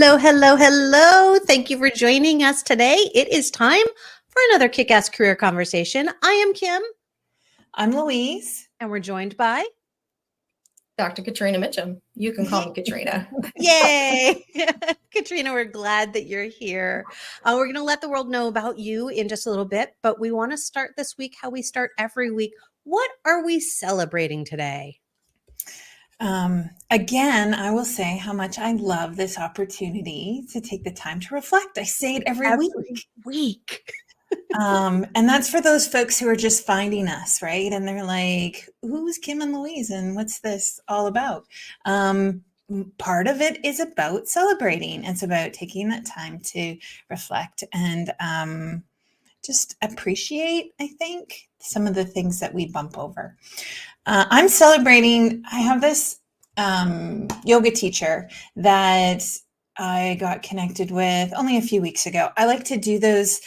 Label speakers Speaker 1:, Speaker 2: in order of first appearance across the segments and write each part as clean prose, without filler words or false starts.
Speaker 1: Hello, hello, hello. Thank you for joining us today. It is time for another kick-ass career conversation. I am Kim.
Speaker 2: I'm Louise.
Speaker 1: And we're joined by
Speaker 3: Dr. Catrina Mitchum. You can call me Catrina.
Speaker 1: Yay! Catrina, we're glad that you're here. We're going to let the world know about you in just a little bit, but we want to start this week how we start every week. What are we celebrating today?
Speaker 2: Again, I will say how much I love this opportunity to take the time to reflect. I say it every
Speaker 1: week.
Speaker 2: And that's for those folks who are just finding us, right? And they're like, who's Kim and Louise and what's this all about? Part of it is about celebrating. It's about taking that time to reflect and just appreciate, I think, some of the things that we bump over. I'm celebrating, I have this yoga teacher that I got connected with only a few weeks ago. I like to do those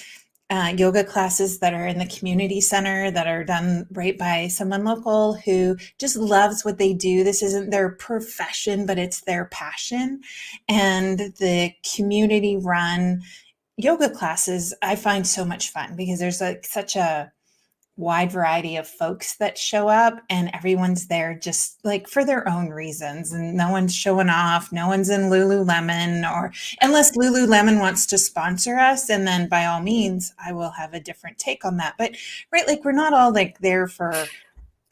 Speaker 2: yoga classes that are in the community center that are done right by someone local who just loves what they do. This isn't their profession, but it's their passion. And the community run yoga classes I find so much fun because there's like such a wide variety of folks that show up and everyone's there just like for their own reasons and no one's showing off. No one's in Lululemon, or unless Lululemon wants to sponsor us. And then by all means, I will have a different take on that. But right, like we're not all like there for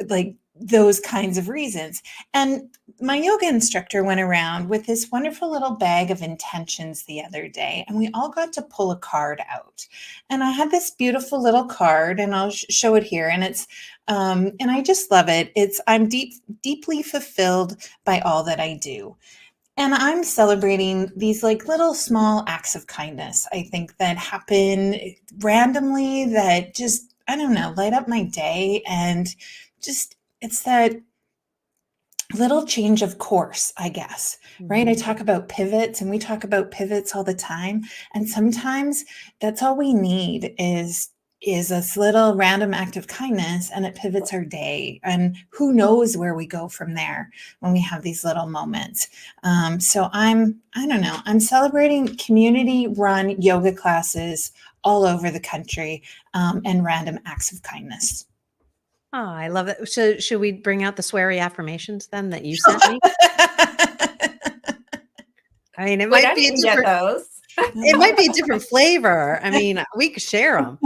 Speaker 2: like those kinds of reasons. And my yoga instructor went around with this wonderful little bag of intentions the other day, and we all got to pull a card out. And I had this beautiful little card, and I'll show it here. And it's, and I just love it. It's, I'm deeply fulfilled by all that I do. And I'm celebrating these like little small acts of kindness, I think, that happen randomly that just, I don't know, light up my day. And just, it's that little change of course, I guess, right? I talk about pivots and we talk about pivots all the time. And sometimes that's all we need is this little random act of kindness, and it pivots our day. And who knows where we go from there when we have these little moments. So I don't know, I'm celebrating community run yoga classes all over the country and random acts of kindness.
Speaker 1: Oh, I love it. So should we bring out the sweary affirmations then that you sent me? I mean, it might be different.
Speaker 3: Those.
Speaker 1: It might be a different flavor. I mean, we could share them.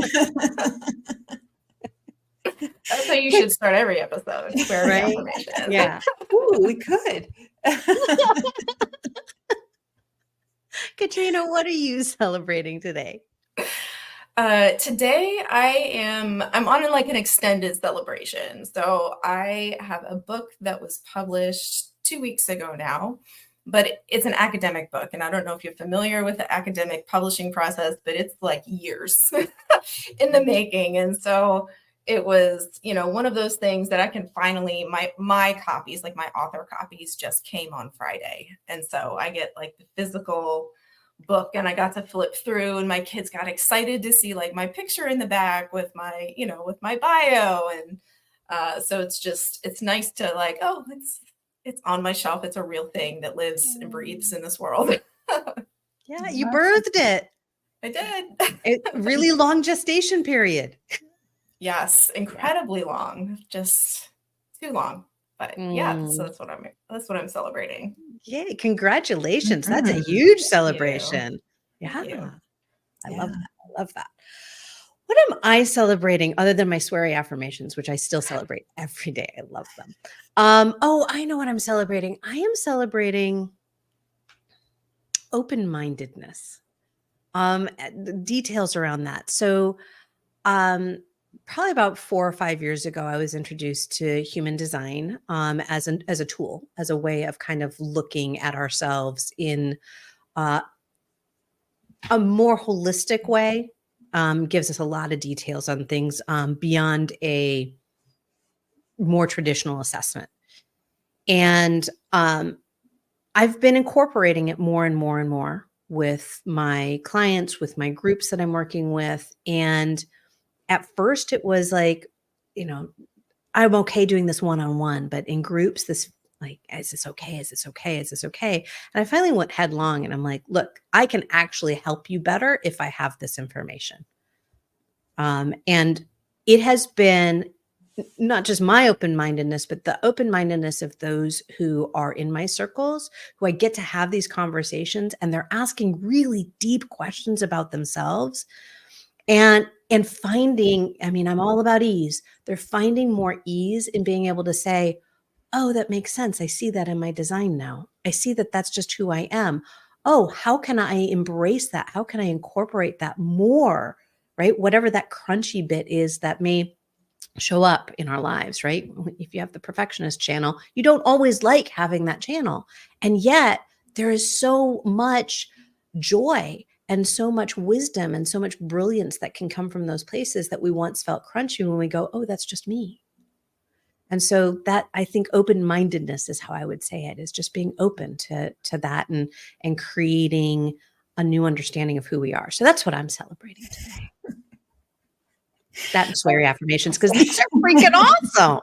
Speaker 3: That's how you should start every episode. Sweary affirmations.
Speaker 1: Yeah.
Speaker 2: Ooh, we could.
Speaker 1: Catrina, what are you celebrating today?
Speaker 3: Today I'm on like an extended celebration. So I have a book that was published 2 weeks ago now, but it's an academic book. And I don't know if you're familiar with the academic publishing process, but it's like years in the making. And so it was, one of those things that I can finally, my copies, like my author copies just came on Friday. And so I get like the physical book and I got to flip through, and my kids got excited to see like my picture in the back with my, with my bio. And so it's nice to like, oh, it's on my shelf. It's a real thing that lives and breathes in this world.
Speaker 1: Yeah, you birthed it.
Speaker 3: I did.
Speaker 1: Really long gestation period.
Speaker 3: Yes, incredibly long, just too long. But yeah, so that's what I'm celebrating.
Speaker 1: Yay, congratulations. That's a huge celebration. Yeah. I love that. I love that. What am I celebrating other than my sweary affirmations, which I still celebrate every day? I love them. Oh, I know what I'm celebrating. I am celebrating open-mindedness. The details around that. So probably about 4 or 5 years ago, I was introduced to human design as a tool, as a way of kind of looking at ourselves in a more holistic way. Gives us a lot of details on things beyond a more traditional assessment. And I've been incorporating it more and more and more with my clients, with my groups that I'm working with. And at first it was like, I'm okay doing this one-on-one, but in groups, this Like, is this okay? Is this okay? Is this okay? And I finally went headlong and I'm like, look, I can actually help you better if I have this information. And it has been not just my open-mindedness, but the open-mindedness of those who are in my circles, who I get to have these conversations, and they're asking really deep questions about themselves and finding, I mean, I'm all about ease. They're finding more ease in being able to say, oh, that makes sense. I see that in my design now. I see that that's just who I am. Oh, how can I embrace that? How can I incorporate that more? Right? Whatever that crunchy bit is that may show up in our lives, right? If you have the perfectionist channel, you don't always like having that channel. And yet there is so much joy and so much wisdom and so much brilliance that can come from those places that we once felt crunchy when we go, oh, that's just me. And so that, I think, open-mindedness is how I would say it, is just being open to that and creating a new understanding of who we are. So that's what I'm celebrating today. That and sweary affirmations, because these are freaking awesome.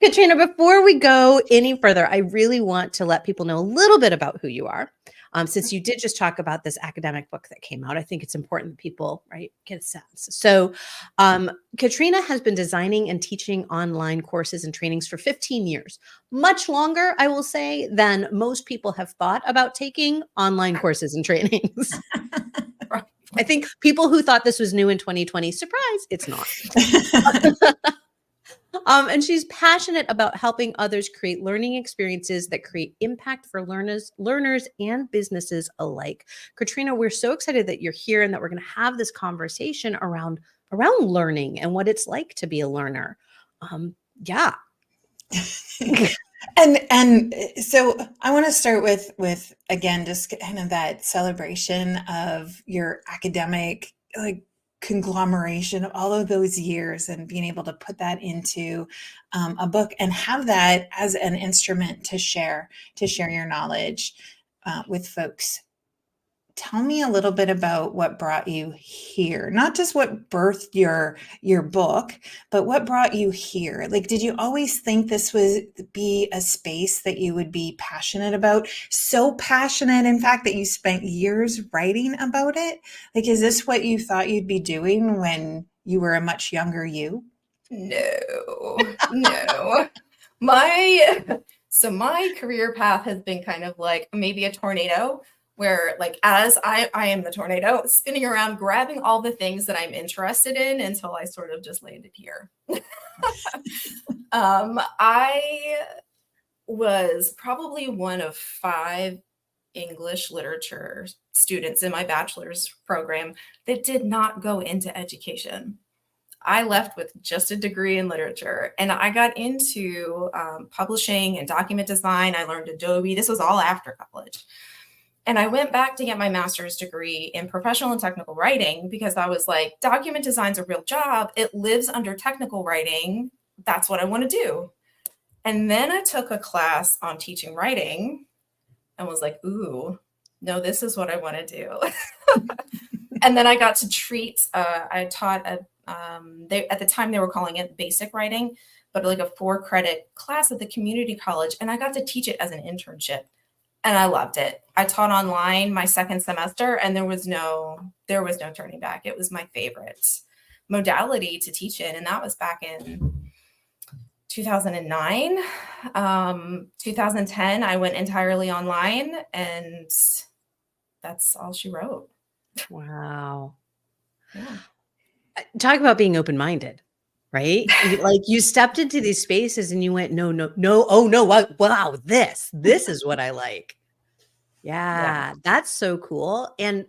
Speaker 1: Catrina, before we go any further, I really want to let people know a little bit about who you are. Since you did just talk about this academic book that came out, I think it's important that people, right, get a sense. So Catrina has been designing and teaching online courses and trainings for 15 years, much longer, I will say, than most people have thought about taking online courses and trainings. I think people who thought this was new in 2020, surprise, it's not. And she's passionate about helping others create learning experiences that create impact for learners and businesses alike. Catrina, we're so excited that you're here and that we're going to have this conversation around learning and what it's like to be a learner. Yeah.
Speaker 2: And so I want to start with again, just kind of that celebration of your academic, like, conglomeration of all of those years and being able to put that into a book and have that as an instrument to share your knowledge with folks. Tell me a little bit about what brought you here, not just what birthed your book, but what brought you here. Like, did you always think this would be a space that you would be passionate about? So passionate, in fact, that you spent years writing about it? Like, is this what you thought you'd be doing when you were a much younger you?
Speaker 3: No. My career path has been kind of like maybe a tornado, where, like, as I am the tornado spinning around, grabbing all the things that I'm interested in until I sort of just landed here. I was probably one of 5 English literature students in my bachelor's program that did not go into education. I left with just a degree in literature, and I got into publishing and document design. I learned Adobe. This was all after college. And I went back to get my master's degree in professional and technical writing because I was like, document design's a real job. It lives under technical writing. That's what I want to do. And then I took a class on teaching writing and was like, ooh, no, this is what I want to do. And then I got to treat, I taught at the time they were calling it basic writing, but like a 4-credit class at the community college. And I got to teach it as an internship. And I loved it. I taught online my second semester, and there was no turning back. It was my favorite modality to teach in, and that was back in 2009. 2010, I went entirely online, and that's all she wrote.
Speaker 1: Wow.
Speaker 3: Yeah.
Speaker 1: Talk about being open-minded, right? Like, you stepped into these spaces and you went, no, oh no, wow, this is what I like. Yeah, that's so cool. And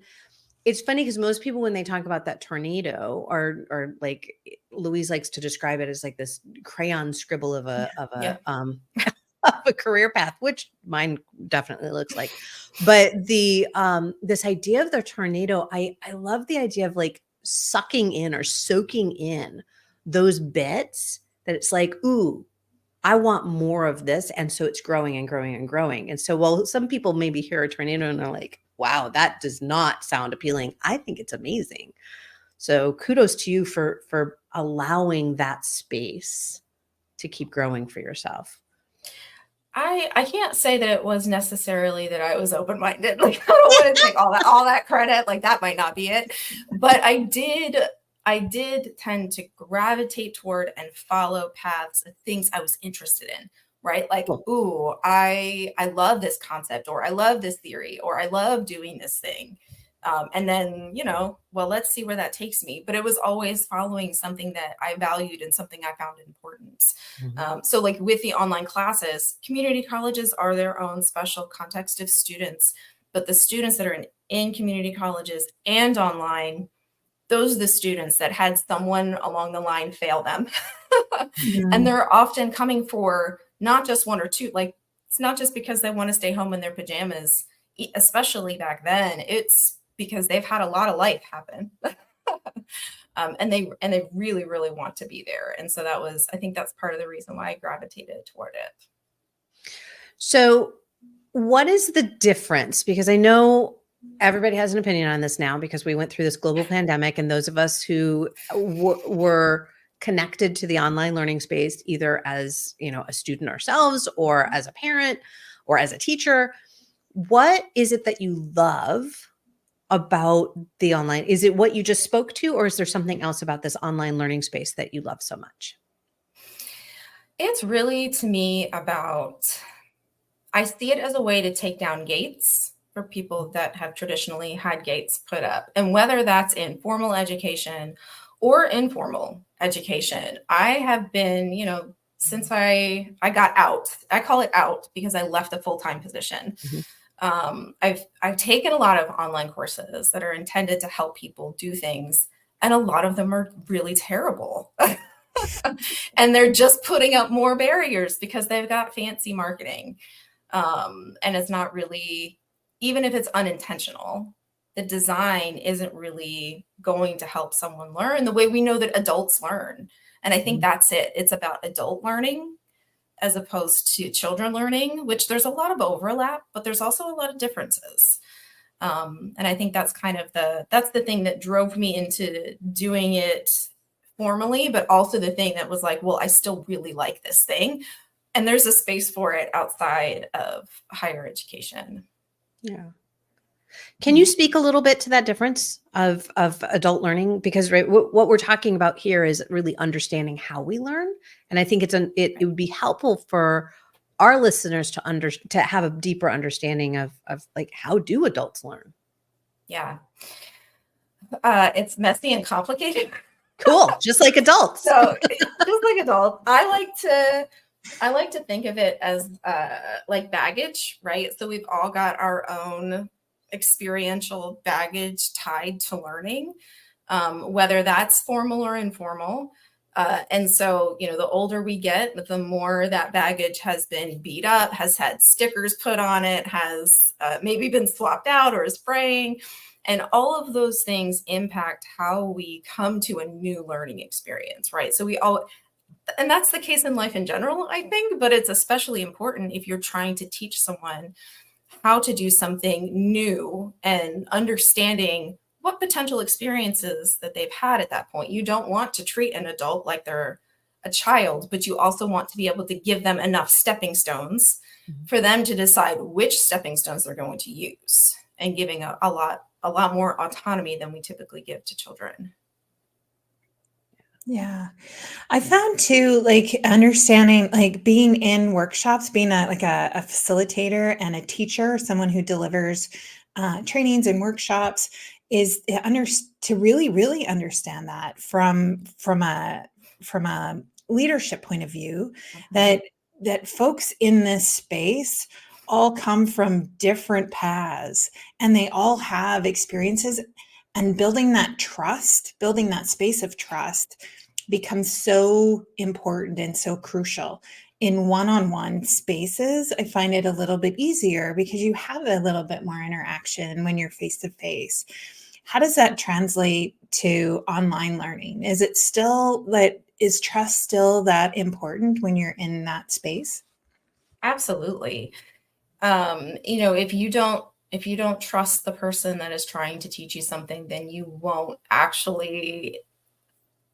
Speaker 1: it's funny because most people, when they talk about that tornado, or like Louise likes to describe it as like this crayon scribble of a of a career path, which mine definitely looks like. But the this idea of the tornado, I love the idea of like sucking in or soaking in those bits that it's like, ooh, I want more of this. And so it's growing and growing and growing. And so while some people maybe hear a tornado and they're like, wow, that does not sound appealing, I think it's amazing. So kudos to you for allowing that space to keep growing for yourself?
Speaker 3: I can't say that it was necessarily that I was open-minded. Like, I don't want to take all that credit. Like, that might not be it. But I did tend to gravitate toward and follow paths of things I was interested in, right? Like,
Speaker 1: Cool.
Speaker 3: ooh, I love this concept, or I love this theory, or I love doing this thing. And then, well, let's see where that takes me. But it was always following something that I valued and something I found important.
Speaker 1: Mhm.
Speaker 3: So like with the online classes, community colleges are their own special context of students, but the students that are in community colleges and online, those are the students that had someone along the line fail them. And
Speaker 2: Mhm.
Speaker 3: they're often coming for not just one or two, like it's not just because they want to stay home in their pajamas, especially back then. It's because they've had a lot of life happen. And they really, really want to be there. And so I think that's part of the reason why I gravitated toward it.
Speaker 1: So, what is the difference? Because I know everybody has an opinion on this now because we went through this global pandemic, and those of us who were connected to the online learning space, either as a student ourselves, or as a parent, or as a teacher, what is it that you love about the online? Is it what you just spoke to, or is there something else about this online learning space that you love so much?
Speaker 3: It's really, to me, I see it as a way to take down gates for people that have traditionally had gates put up. And whether that's in formal education or informal education, I have been, since I got out, I call it out because I left a full-time position.
Speaker 1: Mhm.
Speaker 3: I've taken a lot of online courses that are intended to help people do things, and a lot of them are really terrible. And they're just putting up more barriers because they've got fancy marketing. And it's not really, even if it's unintentional, the design isn't really going to help someone learn the way we know that adults learn. And I think
Speaker 1: Mhm.
Speaker 3: that's it. It's about adult learning as opposed to children learning, which there's a lot of overlap, but there's also a lot of differences. And I think that's the thing that drove me into doing it formally, but also the thing that was like, well, I still really like this thing. And there's a space for it outside of higher education.
Speaker 1: Yeah. Can you speak a little bit to that difference of adult learning? Because right, what we're talking about here is really understanding how we learn, and I think it would be helpful for our listeners to have a deeper understanding of like, how do adults learn?
Speaker 3: Yeah. It's messy and complicated.
Speaker 1: Cool, just like adults.
Speaker 3: So just like adults, I like to think of it as like baggage, right? So we've all got our own experiential baggage tied to learning, whether that's formal or informal. And so, the older we get, the more that baggage has been beat up, has had stickers put on it, has maybe been swapped out or is fraying. And all of those things impact how we come to a new learning experience, right? And that's the case in life in general, I think, but it's especially important if you're trying to teach someone how to do something new and understanding what potential experiences that they've had at that point. You don't want to treat an adult like they're a child, but you also want to be able to give them enough stepping stones
Speaker 1: Mhm.
Speaker 3: for them to decide which stepping stones they're going to use, and giving a lot more autonomy than we typically give to children.
Speaker 2: Yeah. I found too, like understanding, like being in workshops, being a facilitator and a teacher, someone who delivers trainings and workshops, is to really, really understand that from a leadership point of view,
Speaker 3: Mhm.
Speaker 2: that folks in this space all come from different paths, and they all have experiences, and building that space of trust becomes so important and so crucial. In one-on-one spaces, I find it a little bit easier because you have a little bit more interaction when you're face to face. How does that translate to online learning? Is trust still that important when you're in that space?
Speaker 3: Absolutely. If you don't trust the person that is trying to teach you something, then you won't actually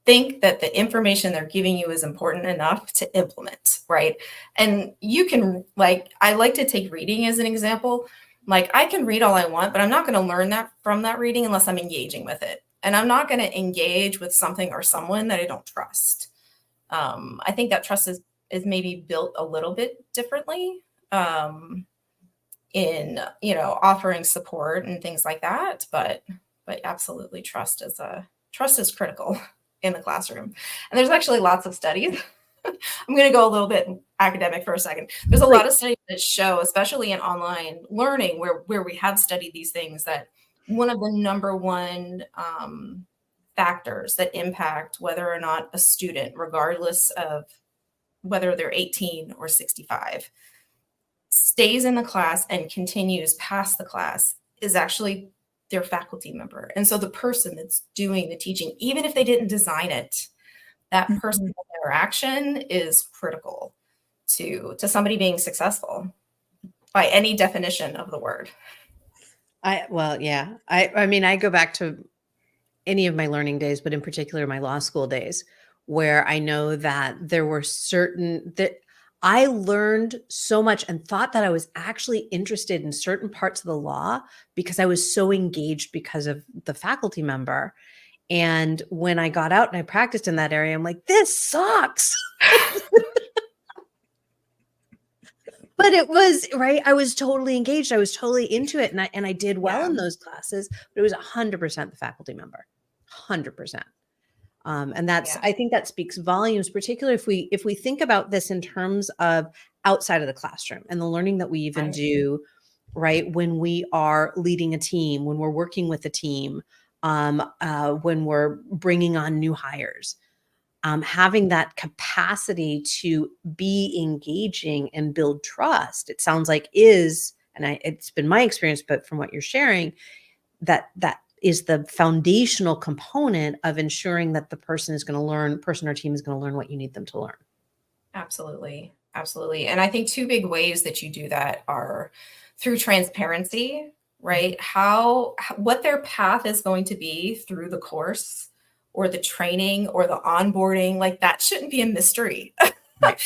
Speaker 3: think that the information they're giving you is important enough to implement, right? And you can, like, I like to take reading as an example. Like, I can read all I want, but I'm not going to learn that from that reading unless I'm engaging with it. And I'm not going to engage with something or someone that I don't trust. I think that trust is maybe built a little bit differently in, you know, offering support and things like that. But absolutely, trust is critical in the classroom. And there's actually lots of studies. I'm going to go a little bit academic for a second. There's a lot of studies that show, especially in online learning, where we have studied these things, that one of the number one factors that impact whether or not a student, regardless of whether they're 18 or 65, stays in the class and continues past the class is actually their faculty member. And so the person that's doing the teaching, even if they didn't design it, that personal interaction is critical to somebody being successful by any definition of the word.
Speaker 1: I mean, I go back to any of my learning days, but in particular my law school days, where I know that there were that I learned so much and thought that I was actually interested in certain parts of the law because I was so engaged because of the faculty member. And when I got out and I practiced in that area, I'm like, this sucks. But it was right. I was totally engaged. I was totally into it. And I did well in those classes, but it was 100% the faculty member, 100%. And that's, I think that speaks volumes, particularly if we think about this in terms of outside of the classroom and the learning that we even do, right? When we are leading a team, when we're working with a team, when we're bringing on new hires, having that capacity to be engaging and build trust, it sounds like it's been my experience, but from what you're sharing, that is the foundational component of ensuring that the person or team is going to learn what you need them to learn.
Speaker 3: Absolutely. Absolutely. And I think two big ways that you do that are through transparency, right? What their path is going to be through the course or the training or the onboarding, like that shouldn't be a mystery. Right.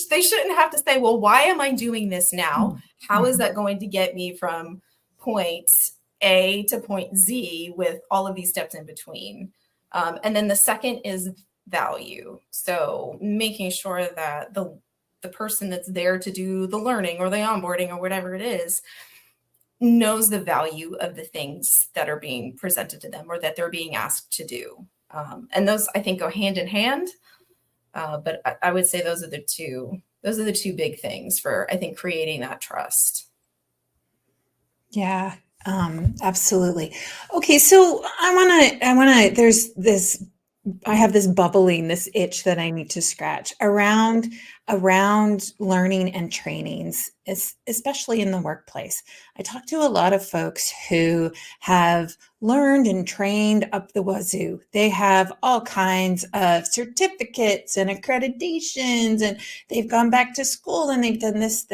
Speaker 3: They shouldn't have to say, well, why am I doing this now? How is that going to get me from point A to point Z with all of these steps in between? And then the second is value. So making sure that the person that's there to do the learning or the onboarding or whatever it is knows the value of the things that are being presented to them or that they're being asked to do. And those, I think, go hand in hand. But I would say those are the two big things for, I think, creating that trust.
Speaker 2: Yeah, absolutely. Okay. So I have this bubbling, this itch that I need to scratch around learning and trainings, especially in the workplace. I talk to a lot of folks who have learned and trained up the wazoo. They have all kinds of certificates and accreditations, and they've gone back to school and they've done this,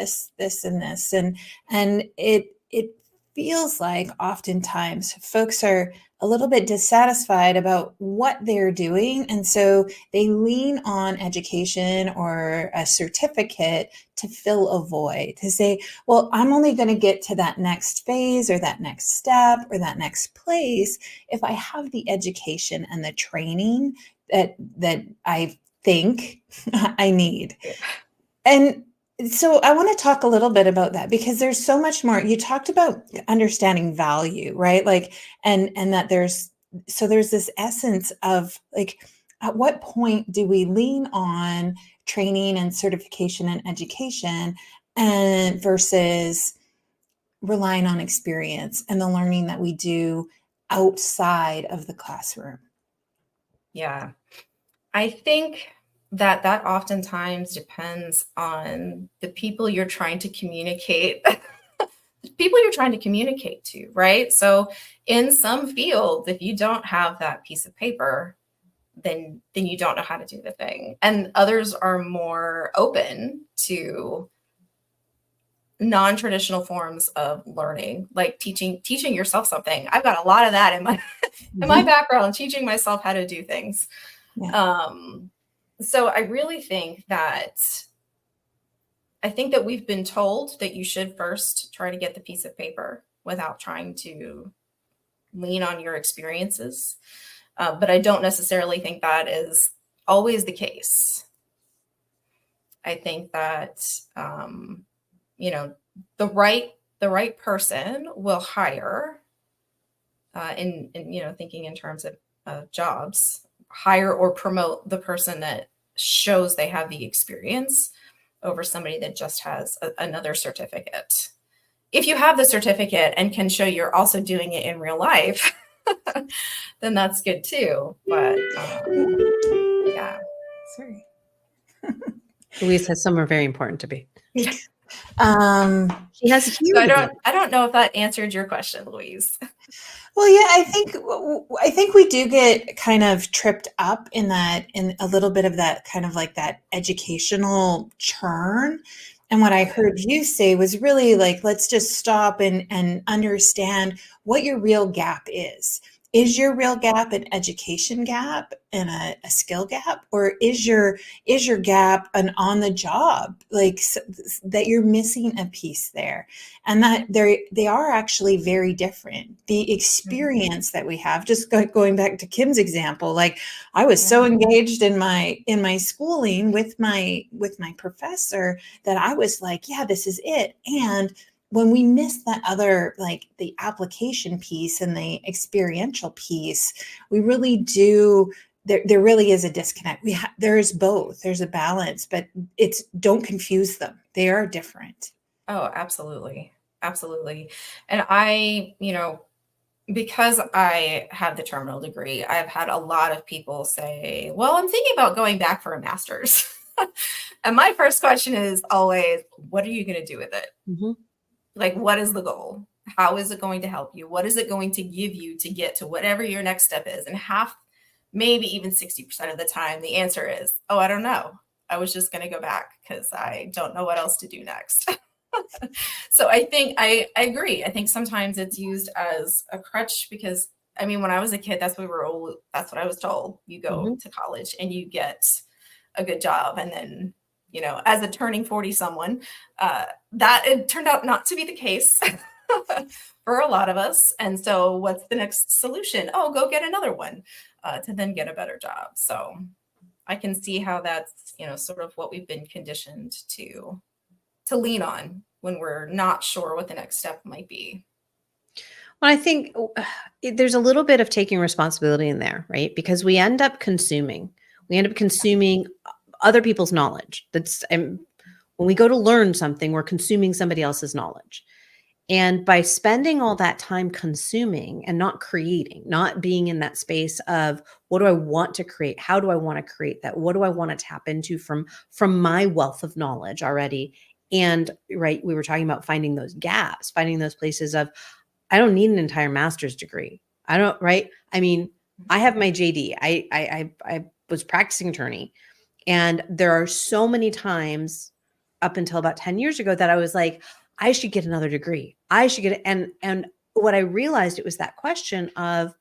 Speaker 2: and this. And it feels like oftentimes folks are a little bit dissatisfied about what they're doing. And so they lean on education or a certificate to fill a void, to say, well, I'm only going to get to that next phase or that next step or that next place if I have the education and the training that I think I need. And so I want to talk a little bit about that because there's so much more. You talked about understanding value, right? Like, and that there's this essence of like, at what point do we lean on training and certification and education and versus relying on experience and the learning that we do outside of the classroom?
Speaker 3: Yeah, I think that oftentimes depends on the people you're trying to communicate, to, right? So in some fields, if you don't have that piece of paper, then you don't know how to do the thing. And others are more open to non-traditional forms of learning, like teaching yourself something. I've got a lot of that in my background, teaching myself how to do things.
Speaker 2: Yeah.
Speaker 3: So I really think that we've been told that you should first try to get the piece of paper without trying to lean on your experiences. But I don't necessarily think that is always the case. I think that, you know, the right person will hire, thinking in terms of jobs, hire or promote the person that shows they have the experience over somebody that just has another certificate. If you have the certificate and can show you're also doing it in real life, then that's good too. But yeah.
Speaker 2: Sorry.
Speaker 1: Louise has somewhere very important to be.
Speaker 2: Um,
Speaker 1: She has here.
Speaker 3: So I don't know if that answered your question, Louise.
Speaker 2: Well, yeah, I think we do get kind of tripped up in a little bit of that kind of like that educational churn. And what I heard you say was really like, let's just stop and understand what your real gap is. Is your real gap an education gap and a skill gap, or is your gap an on the job, like that you're missing a piece there? And that they are actually very different. The experience that we have, just going back to Kim's example, like I was so engaged in my schooling with my professor that I was like, yeah, this is it. And when we miss that other, like the application piece and the experiential piece, we really do. There really is a disconnect. There's both. There's a balance, but don't confuse them. They are different.
Speaker 3: Oh, absolutely. Absolutely. And I, because I have the terminal degree, I've had a lot of people say, well, I'm thinking about going back for a master's. And my first question is always, what are you going to do with it?
Speaker 1: Mm-hmm.
Speaker 3: Like, what is the goal? How is it going to help you? What is it going to give you to get to whatever your next step is? And maybe even 60% of the time, the answer is, oh, I don't know. I was just going to go back because I don't know what else to do next. So I think I agree. I think sometimes it's used as a crutch because, I mean, when I was a kid, that's what I was told. You go to college and you get a good job. And then, as a turning 40 someone, that it turned out not to be the case for a lot of us. And so what's the next solution? Oh, go get another one to then get a better job. So I can see how that's, sort of what we've been conditioned to lean on when we're not sure what the next step might be.
Speaker 1: Well, I think there's a little bit of taking responsibility in there, right? Because we end up consuming other people's knowledge. When we go to learn something, we're consuming somebody else's knowledge. And by spending all that time consuming and not creating, not being in that space of what do I want to create? How do I want to create that? What do I want to tap into from my wealth of knowledge already? And right, we were talking about finding those gaps, finding those places of, I don't need an entire master's degree. I don't, right? I mean, I have my JD. I was practicing attorney. And there are so many times up until about 10 years ago that I was like, I should get another degree. I should get it. And what I realized, it was that question of,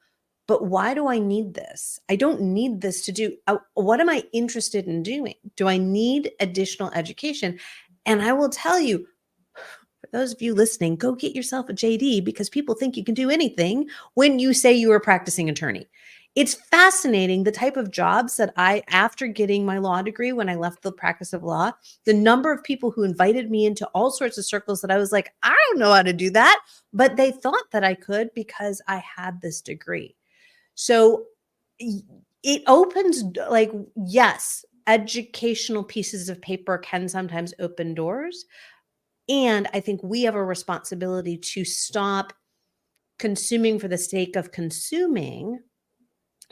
Speaker 1: but why do I need this? I don't need this to do. What am I interested in doing? Do I need additional education? And I will tell you, for those of you listening, go get yourself a JD because people think you can do anything when you say you are a practicing attorney. It's fascinating the type of jobs that after getting my law degree, when I left the practice of law, the number of people who invited me into all sorts of circles that I was like, I don't know how to do that, but they thought that I could because I had this degree. So it opens, like, yes, educational pieces of paper can sometimes open doors. And I think we have a responsibility to stop consuming for the sake of consuming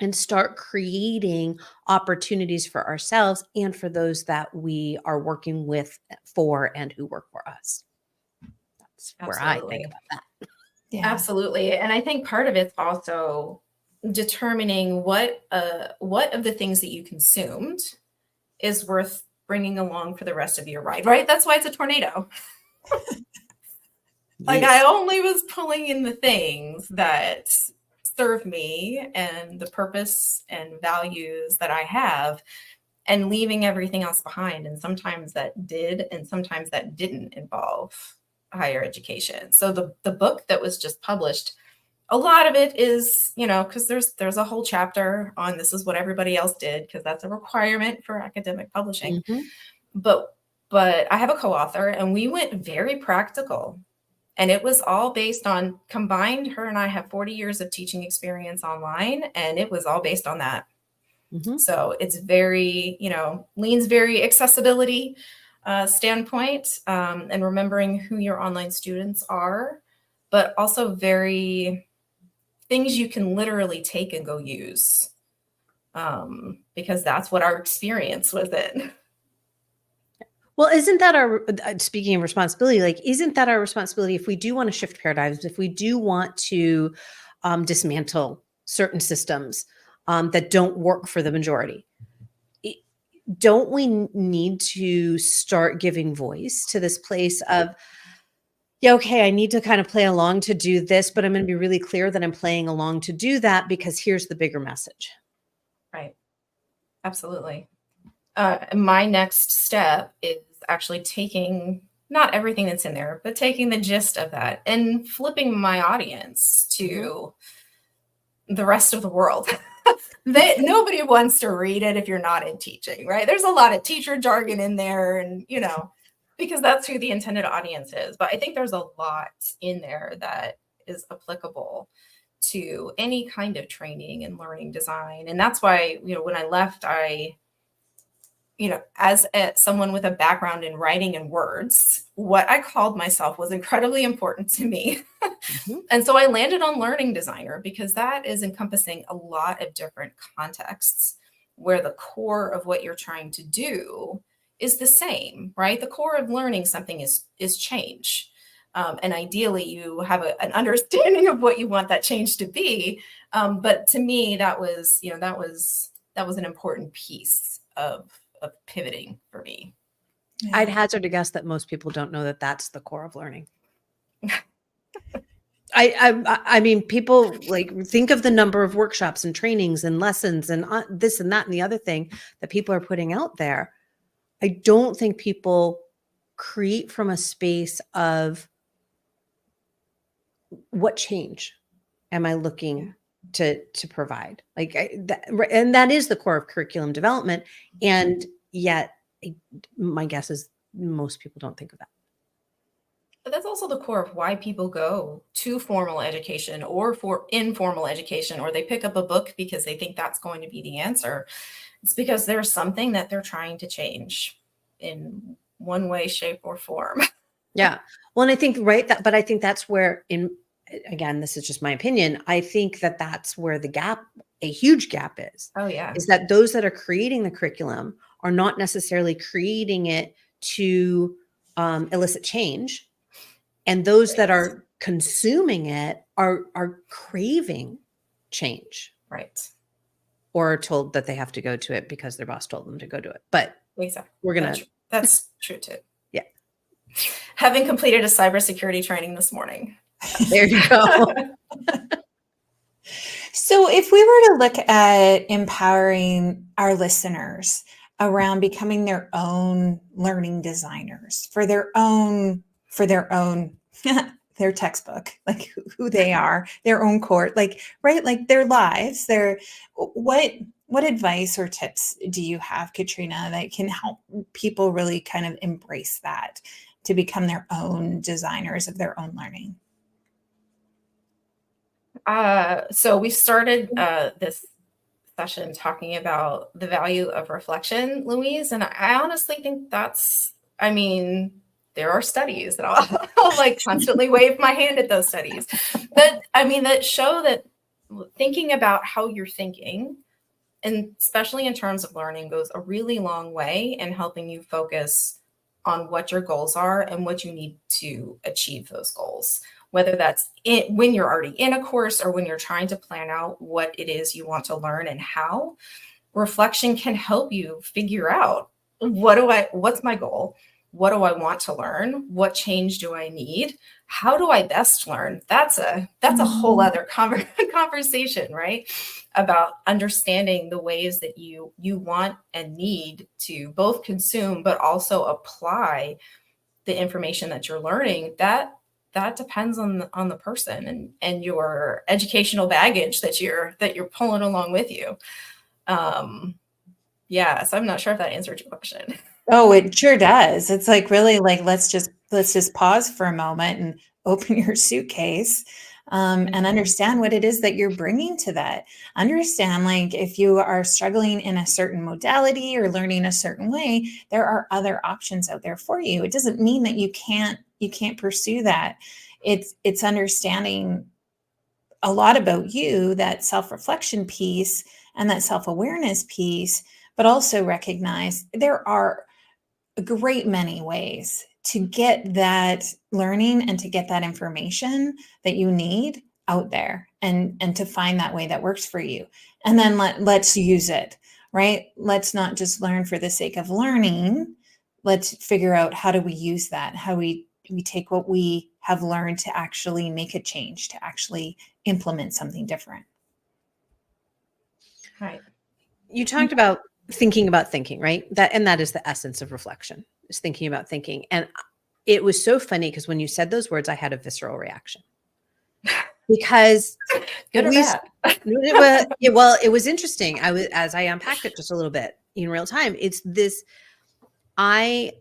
Speaker 1: and start creating opportunities for ourselves and for those that we are working with for and who work for us. That's where I think about that.
Speaker 2: Yeah.
Speaker 3: Absolutely. And I think part of it's also determining what of the things that you consumed is worth bringing along for the rest of your ride, right? That's why it's a tornado. Like,
Speaker 1: Yes.
Speaker 3: I only was pulling in the things that serve me and the purpose and values that I have, and leaving everything else behind. And sometimes that did, and sometimes that didn't involve higher education. So the book that was just published, a lot of it is, because there's a whole chapter on this is what everybody else did, because that's a requirement for academic publishing.
Speaker 1: Mm-hmm.
Speaker 3: But I have a co-author, and we went very practical. And it was all based on combined. Her and I have 40 years of teaching experience online, and it was all based on that.
Speaker 1: Mm-hmm.
Speaker 3: So it's very, leans very accessibility standpoint, and remembering who your online students are, but also very things you can literally take and go use, because that's what our experience was in.
Speaker 1: Well, isn't that our, speaking of responsibility, like, isn't that our responsibility if we do want to shift paradigms, if we do want to dismantle certain systems that don't work for the majority? Don't we need to start giving voice to this place of, yeah, okay, I need to kind of play along to do this, but I'm going to be really clear that I'm playing along to do that because here's the bigger message.
Speaker 3: Right. Absolutely. My next step is actually taking not everything that's in there, but taking the gist of that and flipping my audience to the rest of the world. Nobody wants to read it if you're not in teaching, right? There's a lot of teacher jargon in there, and because that's who the intended audience is. But I think there's a lot in there that is applicable to any kind of training and learning design. And that's why, when I left, as someone with a background in writing and words, what I called myself was incredibly important to me.
Speaker 1: Mm-hmm.
Speaker 3: And so I landed on learning designer, because that is encompassing a lot of different contexts where the core of what you're trying to do is the same, right? The core of learning something is change. And ideally you have an understanding of what you want that change to be. But to me, that was an important piece of pivoting for me.
Speaker 1: Yeah. I'd hazard a guess that most people don't know that that's the core of learning. I mean, people like think of the number of workshops and trainings and lessons and this and that and the other thing that people are putting out there. I don't think people create from a space of what change am I looking to provide, and that is the core of curriculum development. And yet my guess is most people don't think of that.
Speaker 3: But that's also the core of why people go to formal education or for informal education, or they pick up a book because they think that's going to be the answer. It's because there's something that they're trying to change in one way, shape, or form.
Speaker 1: Yeah. Well, and I think, but I think that's where, again, this is just my opinion, I think that that's where a huge gap is.
Speaker 3: Oh, yeah.
Speaker 1: Is that those that are creating the curriculum are not necessarily creating it to elicit change. And those that are consuming it are craving change.
Speaker 3: Right.
Speaker 1: Or are told that they have to go to it because their boss told them to go to it. But
Speaker 3: exactly,
Speaker 1: we're going to.
Speaker 3: That's true too.
Speaker 1: Yeah.
Speaker 3: Having completed a cybersecurity training this morning.
Speaker 1: There you go.
Speaker 2: So if we were to look at empowering our listeners around becoming their own learning designers for their textbook, like who they are, their own course, like their lives, what advice or tips do you have, Catrina, that can help people really kind of embrace that to become their own designers of their own learning?
Speaker 3: So we started this session talking about the value of reflection, Louise, and I honestly think there are studies that I'll like constantly wave my hand at those studies that show that thinking about how you're thinking, and especially in terms of learning, goes a really long way in helping you focus on what your goals are and what you need to achieve those goals, whether that's when you're already in a course or when you're trying to plan out what it is you want to learn and how. Reflection can help you figure out what's my goal? what do I want to learn? What change do I need? How do I best learn? That's a whole other conversation, right? About understanding the ways that you want and need to both consume, but also apply the information that you're learning. That depends on the person and your educational baggage that you're pulling along with you. Yeah, so I'm not sure if that answered your question.
Speaker 2: Oh, it sure does. It's like really like let's just pause for a moment and open your suitcase, and understand what it is that you're bringing to that. Understand, like, if you are struggling in a certain modality or learning a certain way, there are other options out there for you. It doesn't mean that you can't pursue that. It's understanding a lot about you, that self-reflection piece and that self-awareness piece, but also recognize there are a great many ways to get that learning and to get that information that you need out there, and to find that way that works for you. And then let's use it, right? Let's not just learn for the sake of learning. Let's figure out, how do we use that? How we take what we have learned to actually make a change, to actually implement something different.
Speaker 3: Right.
Speaker 1: You talked about thinking, right? That is the essence of reflection, is thinking about thinking. And it was so funny because when you said those words, I had a visceral reaction. Because
Speaker 3: Good or bad?
Speaker 1: it was interesting. As I unpacked it just a little bit in real time, it's this, I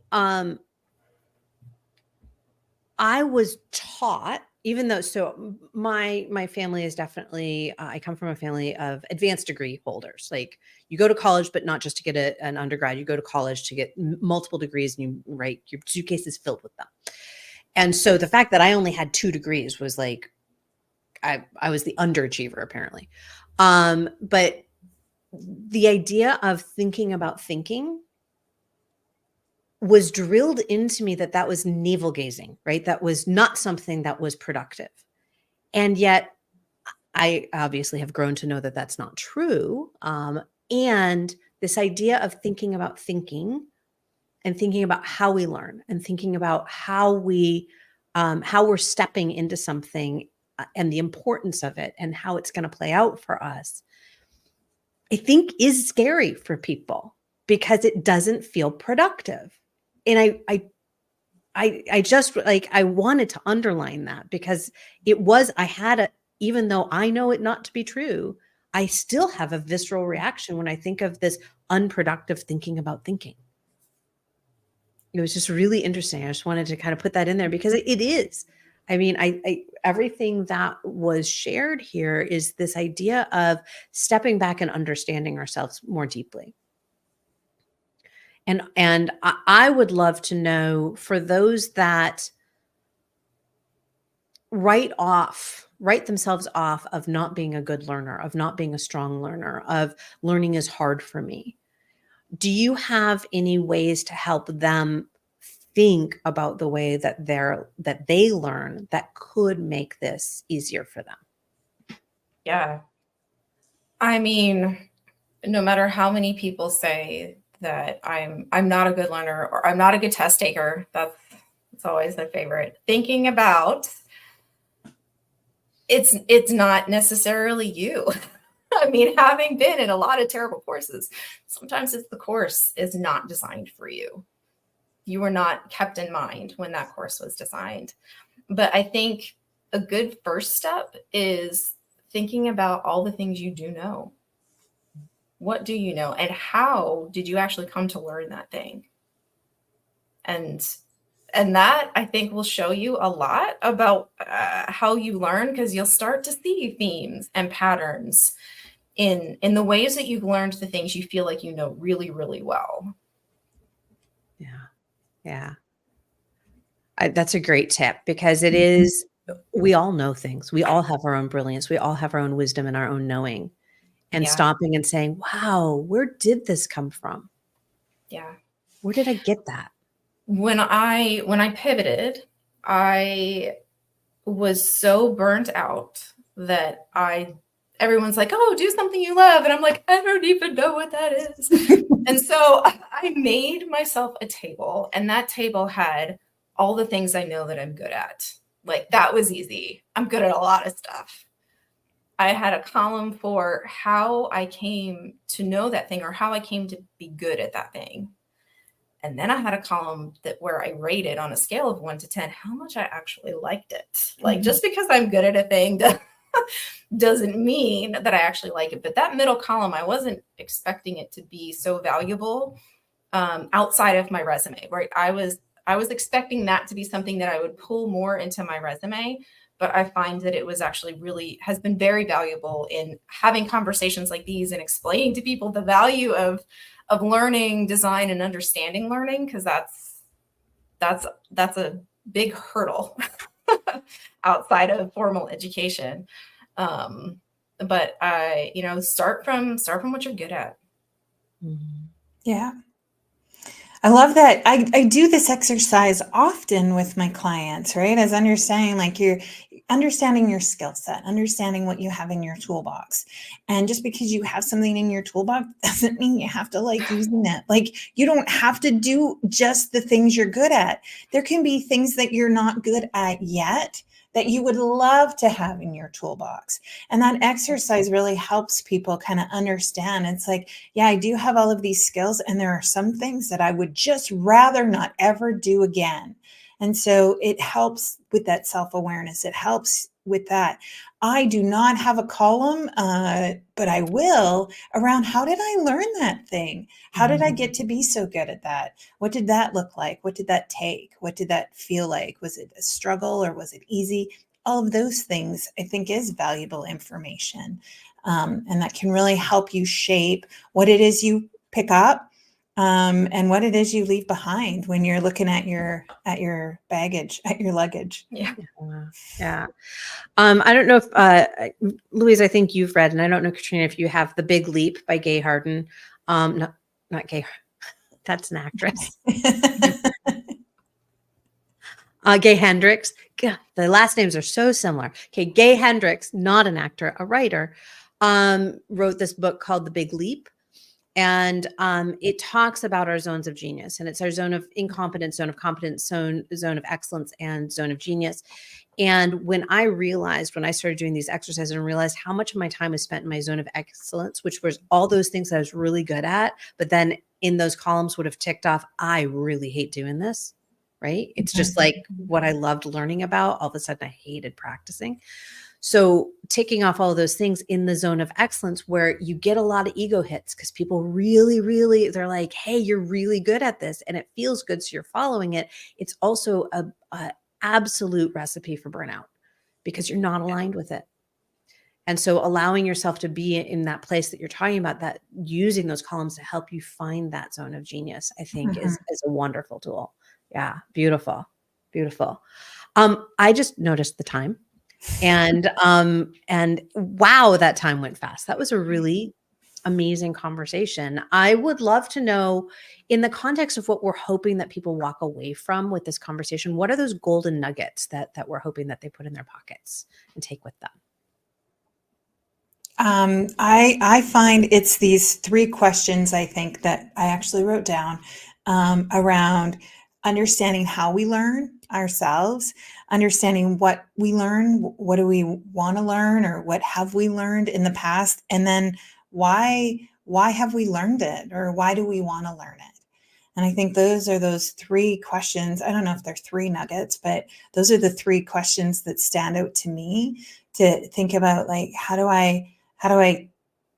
Speaker 1: was taught, even though, so my family is definitely, I come from a family of advanced degree holders. Like, you go to college, but not just to get an undergrad, you go to college to get multiple degrees, and your suitcase is filled with them. And so the fact that I only had 2 degrees was like, I was the underachiever, apparently. But the idea of thinking about thinking was drilled into me, that was navel gazing, right? That was not something that was productive. And yet I obviously have grown to know that that's not true. And this idea of thinking about thinking, and thinking about how we learn, and thinking about how we're stepping into something, and the importance of it, and how it's going to play out for us, I think is scary for people, because it doesn't feel productive. And I just, like, I wanted to underline that, because even though I know it not to be true, I still have a visceral reaction when I think of this unproductive thinking about thinking. It was just really interesting. I just wanted to kind of put that in there, because it is. I mean, I everything that was shared here is this idea of stepping back and understanding ourselves more deeply. And I would love to know, for those that write themselves off of not being a good learner, of not being a strong learner, of learning is hard for me, do you have any ways to help them think about the way that they learn that could make this easier for them?
Speaker 3: Yeah. I mean, no matter how many people say that I'm not a good learner, or I'm not a good test taker, that's always their favorite. Thinking about it's not necessarily you. I mean, having been in a lot of terrible courses, sometimes it's the course is not designed for you. You were not kept in mind when that course was designed. But I think a good first step is thinking about all the things you do know. What do you know, and how did you actually come to learn that thing? And that, I think, will show you a lot about how you learn, because you'll start to see themes and patterns in the ways that you've learned the things you feel like you know really, really well.
Speaker 1: Yeah. That's a great tip, because it is, we all know things. We all have our own brilliance. We all have our own wisdom and our own knowing. And stopping and saying, wow, where did this come from?
Speaker 3: Yeah.
Speaker 1: Where did I get that?
Speaker 3: When I pivoted, I was so burnt out that everyone's like, oh, do something you love. And I'm like, I don't even know what that is. And so I made myself a table, and that table had all the things I know that I'm good at. Like, that was easy. I'm good at a lot of stuff. I had a column for how I came to know that thing, or how I came to be good at that thing. And then I had a column where I rated on a scale of 1 to 10 how much I actually liked it. Like, just because I'm good at a thing doesn't mean that I actually like it. But that middle column, I wasn't expecting it to be so valuable outside of my resume, right? I was expecting that to be something that I would pull more into my resume. But I find that it was actually has been very valuable in having conversations like these and explaining to people the value of learning design and understanding learning, because that's a big hurdle outside of formal education. But I, start from what you're good at.
Speaker 2: Yeah. I love that. I do this exercise often with my clients, right? As understanding, like, you're understanding your skill set, understanding what you have in your toolbox. And just because you have something in your toolbox doesn't mean you have to like using it. Like, you don't have to do just the things you're good at. There can be things that you're not good at yet that you would love to have in your toolbox. And that exercise really helps people kind of understand. It's like, yeah, I do have all of these skills, and there are some things that I would just rather not ever do again. And so it helps with that self-awareness. It helps with that. I do not have a column, but I will, around how did I learn that thing? How did I get to be so good at that? What did that look like? What did that take? What did that feel like? Was it a struggle, or was it easy? All of those things, I think, is valuable information. And that can really help you shape what it is you pick up, and what it is you leave behind when you're looking at your baggage, at your luggage.
Speaker 3: Yeah.
Speaker 1: Yeah. I don't know if Louise, I think you've read, and I don't know, Catrina, if you have The Big Leap by Gay Harden. Not Gay. That's an actress. Gay Hendricks. God, the last names are so similar. Okay, Gay Hendricks, not an actor, a writer, wrote this book called The Big Leap. And it talks about our zones of genius, and it's our zone of incompetence, zone of competence, zone of excellence, and zone of genius. And when I started doing these exercises and realized how much of my time was spent in my zone of excellence, which was all those things that I was really good at, but then in those columns would have ticked off, I really hate doing this, right? It's just like what I loved learning about. All of a sudden I hated practicing. So ticking off all of those things in the zone of excellence, where you get a lot of ego hits because people really, really, they're like, hey, you're really good at this, and it feels good, so you're following it. It's also a absolute recipe for burnout because you're not aligned with it. And so allowing yourself to be in that place that you're talking about, that using those columns to help you find that zone of genius, I think is a wonderful tool. Yeah. Beautiful. Beautiful. I just noticed the time. And wow, that time went fast. That was a really amazing conversation. I would love to know, in the context of what we're hoping that people walk away from with this conversation, what are those golden nuggets that we're hoping that they put in their pockets and take with them?
Speaker 2: I find it's these 3 questions, I think, that I actually wrote down, around understanding how we learn ourselves, understanding what we learn, what do we want to learn, or what have we learned in the past, and then why have we learned it, or why do we want to learn it? And I think those are those 3 questions. I don't know if they're 3 nuggets, but those are the 3 questions that stand out to me to think about, like, how do I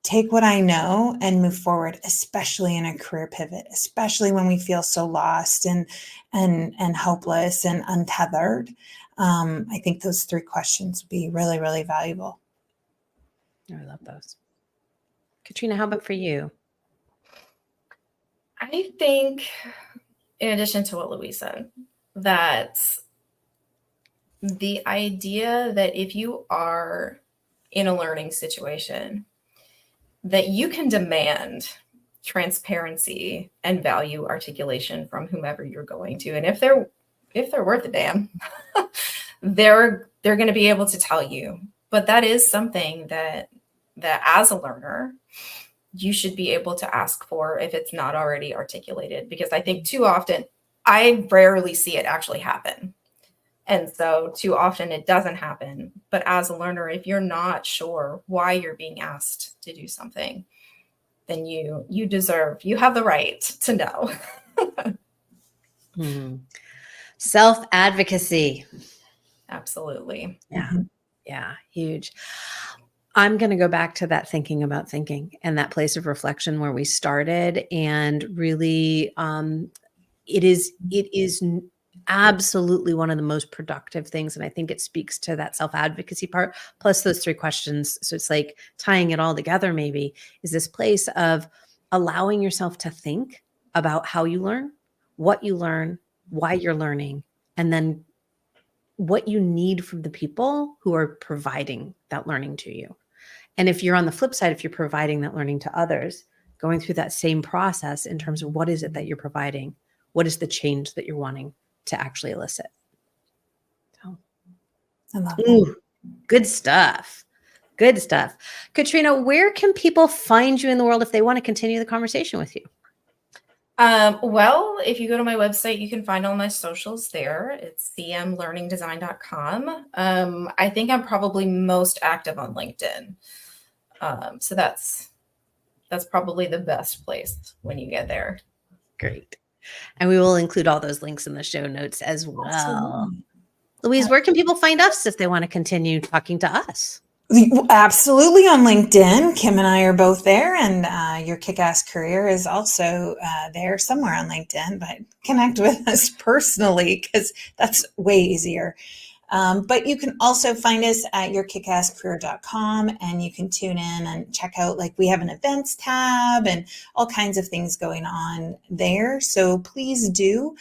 Speaker 2: take what I know and move forward, especially in a career pivot, especially when we feel so lost and hopeless and untethered. I think those 3 questions would be really, really valuable.
Speaker 1: I love those. Catrina, how about for you?
Speaker 3: I think, in addition to what Louise said, that the idea that if you are in a learning situation, that you can demand transparency and value articulation from whomever you're going to. And if they're worth a damn, they're going to be able to tell you. But that is something that that as a learner, you should be able to ask for if it's not already articulated, because I think too often, I rarely see it actually happen. And so too often it doesn't happen. But as a learner, if you're not sure why you're being asked to do something, then you have the right to know.
Speaker 1: Self-advocacy.
Speaker 3: Absolutely.
Speaker 1: Yeah. Yeah. Huge. I'm going to go back to that thinking about thinking and that place of reflection where we started. And really, it is absolutely one of the most productive things. And I think it speaks to that self-advocacy part, plus those 3 questions. So it's like tying it all together, maybe, is this place of allowing yourself to think about how you learn, what you learn, why you're learning, and then what you need from the people who are providing that learning to you. And if you're on the flip side, if you're providing that learning to others, going through that same process in terms of what is it that you're providing? What is the change that you're wanting to actually elicit? So,
Speaker 2: I love that.
Speaker 1: Good stuff. Good stuff. Catrina, where can people find you in the world if they want to continue the conversation with you?
Speaker 3: Well, if you go to my website, you can find all my socials there. It's cmlearningdesign.com. I think I'm probably most active on LinkedIn. So that's probably the best place when you get there.
Speaker 1: Great. And we will include all those links in the show notes as well.
Speaker 2: Absolutely.
Speaker 1: Louise, where can people find us if they want to continue talking to us?
Speaker 2: Absolutely, on LinkedIn. Kim and I are both there, and Your Kick-Ass Career is also there somewhere on LinkedIn, but connect with us personally because that's way easier. But you can also find us at yourkickasscareer.com, and you can tune in and check out, like, we have an events tab and all kinds of things going on there. So please do.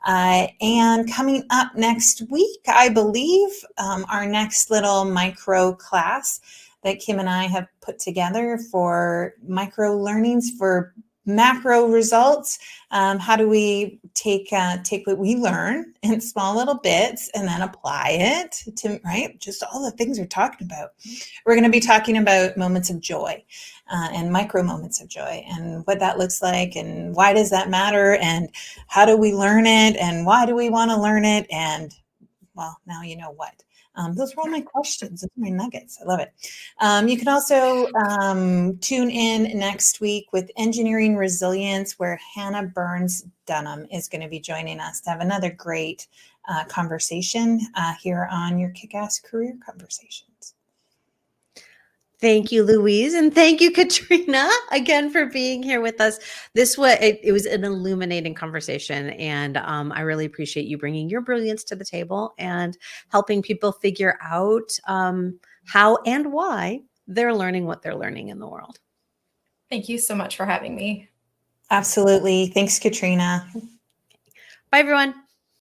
Speaker 2: And coming up next week, I believe, our next little micro class that Kim and I have put together for micro learnings for macro results. How do we take what we learn in small little bits and then apply it to, right? Just all the things we're talking about. We're going to be talking about moments of joy and micro moments of joy and what that looks like and why does that matter and how do we learn it and why do we want to learn it? And well, now you know what. Those were all my questions. Those are my nuggets. I love it. You can also tune in next week with Engineering Resilience, where Hannah Burns Dunham is going to be joining us to have another great conversation here on Your Kick-Ass Career Conversations.
Speaker 1: Thank you, Louise, and thank you, Catrina, again for being here with us. It was an illuminating conversation, and I really appreciate you bringing your brilliance to the table and helping people figure out how and why they're learning what they're learning in the world.
Speaker 3: Thank you so much for having me.
Speaker 2: Absolutely. Thanks, Catrina.
Speaker 1: Bye, everyone.